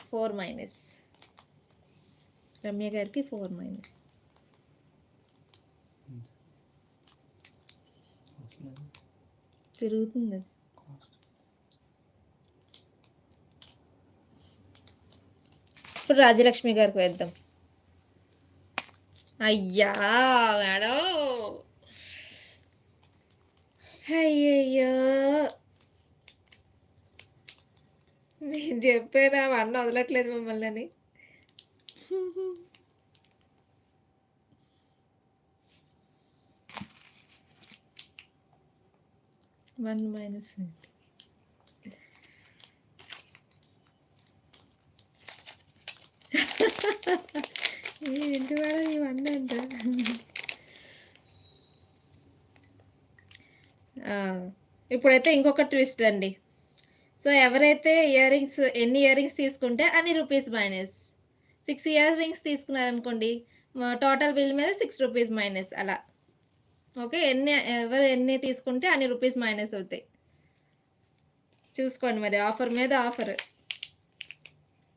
4 minus. Ramya గారికి 4 minus. తిరుగుతుంది. ఇప్పుడు రాజలక్ష్మి గారికి వేద్దాం. అయ్యా మేడం, అయ్యయ్యో నేను చెప్పానా అన్న వదలట్లేదు మమ్మల్ని అని. 1 మైనస్ ఏంటి మేడం ఇవన్నీ అంట. ఇప్పుడైతే ఇంకొక ట్విస్ట్ అండి. సో ఎవరైతే ఎన్ని ఇయర్ రింగ్స్ తీసుకుంటే అన్ని రూపీస్ మైనస్. 6 ఇయర్ రింగ్స్ తీసుకున్నారనుకోండి, టోటల్ బిల్ మీద 6 రూపీస్ మైనస్ అలా. ఓకే, ఎవరు ఎన్ని తీసుకుంటే అన్ని రూపీస్ మైనస్ అవుతాయి. చూసుకోండి మరి, ఆఫర్ మీద ఆఫర్.